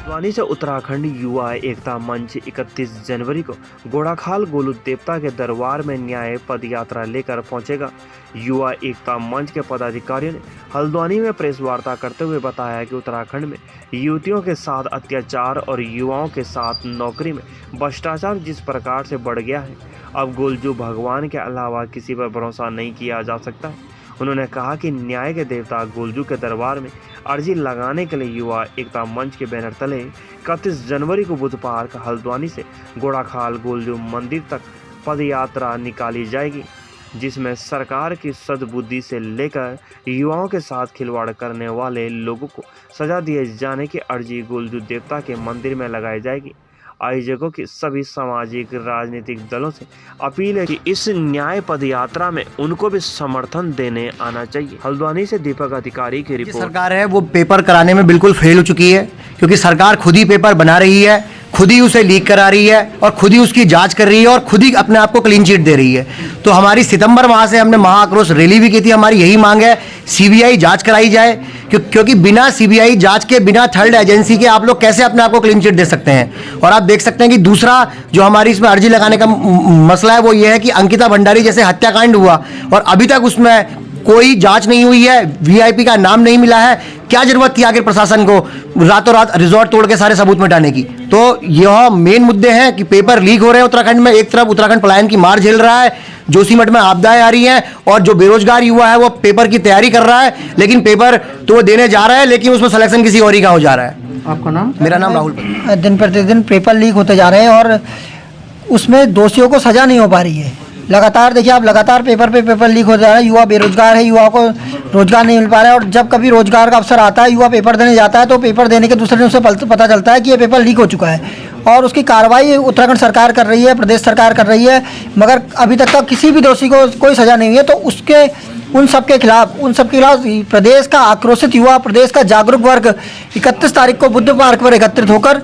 हल्द्वानी से उत्तराखंड युवा एकता मंच 31 जनवरी को गोड़ाखाल गोलू देवता के दरबार में न्याय पद यात्रा लेकर पहुंचेगा। युवा एकता मंच के पदाधिकारियों ने हल्द्वानी में प्रेस वार्ता करते हुए बताया कि उत्तराखंड में युवतियों के साथ अत्याचार और युवाओं के साथ नौकरी में भ्रष्टाचार जिस प्रकार से बढ़ गया है, अब गोलजू भगवान के अलावा किसी पर भरोसा नहीं किया जा सकता है। उन्होंने कहा कि न्याय के देवता गोलजू के दरबार में अर्जी लगाने के लिए युवा एकता मंच के बैनर तले 31 जनवरी को बुधवार हल्द्वानी से गोड़ाखाल गोलजू मंदिर तक पद यात्रा निकाली जाएगी, जिसमें सरकार की सद्बुद्धि से लेकर युवाओं के साथ खिलवाड़ करने वाले लोगों को सजा दिए जाने की अर्जी गोलजू देवता के मंदिर में लगाई जाएगी। आयोजकों की सभी सामाजिक राजनीतिक दलों से अपील है कि इस न्याय पद यात्रा में उनको भी समर्थन देने आना चाहिए। हल्द्वानी से दीपक अधिकारी की रिपोर्ट। सरकार है वो पेपर कराने में बिल्कुल फेल हो चुकी है, क्योंकि सरकार खुद ही पेपर बना रही है, खुद ही उसे लीक करा रही है और खुद ही उसकी जांच कर रही है और खुद ही अपने आप को क्लीन चिट दे रही है। तो हमारी सितंबर माह से हमने महाआक्रोश रैली भी की थी। हमारी यही मांग है सीबीआई जांच कराई जाए, क्योंकि बिना सीबीआई जांच के, बिना थर्ड एजेंसी के आप लोग कैसे अपने आप को क्लीन चिट दे सकते हैं। और आप देख सकते हैं कि दूसरा जो हमारी इसमें अर्जी लगाने का मसला है वो ये है कि अंकिता भंडारी जैसे हत्याकांड हुआ और अभी तक उसमें कोई जांच नहीं हुई है, वीआईपी का नाम नहीं मिला है। क्या जरूरत थी आखिर प्रशासन को रातों रात रिजॉर्ट तोड़ के सारे सबूत मिटाने की। तो यह मेन मुद्दे हैं कि पेपर लीक हो रहे हैं उत्तराखंड में। एक तरफ उत्तराखंड पलायन की मार झेल रहा है, जोशीमठ में आपदाएं आ रही हैं और जो बेरोजगार युवा है वो पेपर की तैयारी कर रहा है, लेकिन पेपर तो वो देने जा रहा है लेकिन उसमें सिलेक्शन किसी और ही का हो जा रहा है। आपका नाम? मेरा नाम राहुल। दिन प्रतिदिन पेपर लीक होते जा रहे हैं और उसमें दोषियों को सजा नहीं हो पा रही है। लगातार देखिए आप, लगातार पेपर पे पेपर लीक हो जा रहा है। युवा बेरोजगार है, युवा को रोजगार नहीं मिल पा रहा है और जब कभी रोजगार का अवसर आता है, युवा पेपर देने जाता है तो पेपर देने के दूसरे दिन उसे पता चलता है कि ये पेपर लीक हो चुका है और उसकी कार्रवाई उत्तराखंड सरकार कर रही है, प्रदेश सरकार कर रही है, मगर अभी तक का किसी भी दोषी को कोई सजा नहीं हुई है। तो उसके उन सब के खिलाफ प्रदेश का आक्रोशित युवा, प्रदेश का जागरूक वर्ग 31 तारीख को बुद्ध पार्क पर एकत्रित होकर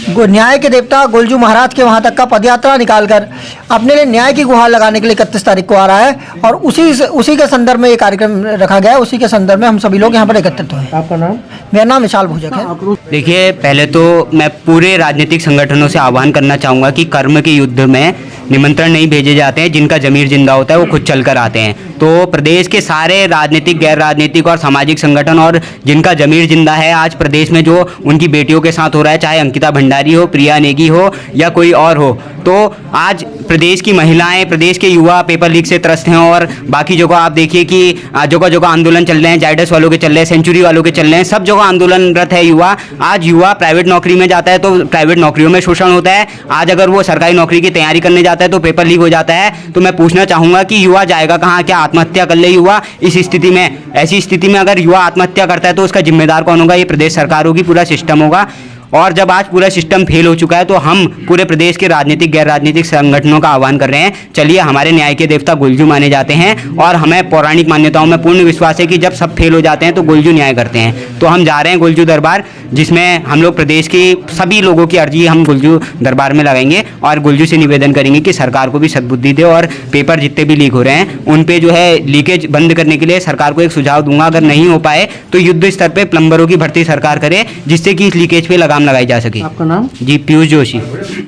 न्याय के देवता गोलजू महाराज के वहां तक का पदयात्रा निकालकर अपने लिए न्याय की गुहार लगाने के लिए 31 तारीख को आ रहा है और उसी के संदर्भ में ये कार्यक्रम रखा गया है। उसी के संदर्भ में हम सभी लोग यहाँ पर एकत्रित हुए। आपका नाम? मेरा नाम विशाल भूजक है। देखिए, पहले तो मैं पूरे राजनीतिक संगठनों से आह्वान करना चाहूँगा कि कर्म के युद्ध में निमंत्रण नहीं भेजे जाते हैं, जिनका जमीर जिंदा होता है वो खुद चल कर आते हैं। तो प्रदेश के सारे राजनीतिक, गैर राजनीतिक और सामाजिक संगठन और जिनका जमीर जिंदा है, आज प्रदेश में जो उनकी बेटियों के साथ हो रहा है, चाहे अंकिता भंडारी हो, प्रिया नेगी हो या कोई और हो, तो आज प्रदेश की महिलाएं, प्रदेश के युवा पेपर लीक से त्रस्त हैं। और बाकी जगह आप देखिए कि जगह जगह आंदोलन चल रहे हैं, जायडस वालों के चल रहे हैं, सेंचुरी वालों के चल रहे हैं, सब जगह आंदोलनरत है युवा। आज युवा प्राइवेट नौकरी में जाता है तो प्राइवेट नौकरियों में शोषण होता है। आज अगर वो सरकारी नौकरी की तैयारी करने जाता है तो पेपर लीक हो जाता है। तो मैं पूछना चाहूँगा कि युवा जाएगा कहाँ? क्या आत्महत्या कर ले युवा? इस स्थिति में, ऐसी स्थिति में अगर युवा आत्महत्या करता है तो उसका जिम्मेदार कौन होगा? ये प्रदेश सरकार होगी, पूरा सिस्टम होगा। और जब आज पूरा सिस्टम फेल हो चुका है तो हम पूरे प्रदेश के राजनीतिक, गैर राजनीतिक संगठनों का आह्वान कर रहे हैं, चलिए हमारे न्याय के देवता गोलजू माने जाते हैं और हमें पौराणिक मान्यताओं में पूर्ण विश्वास है कि जब सब फेल हो जाते हैं तो गोलजू न्याय करते हैं। तो हम जा रहे हैं गोलजू दरबार, जिसमें हम लोग प्रदेश के सभी लोगों की अर्जी हम गोलजू दरबार में लगाएंगे और गोलजू से निवेदन करेंगे कि सरकार को भी सद्बुद्धि दे और पेपर जितने भी लीक हो रहे हैं उन पे जो है लीकेज बंद करने के लिए सरकार को एक सुझाव दूंगा। अगर नहीं हो पाए तो युद्ध स्तर पे प्लम्बरों की भर्ती सरकार करे, जिससे कि इस लीकेज पे लगाम लगाई जा सके। आपका नाम? जी, पीयूष जोशी।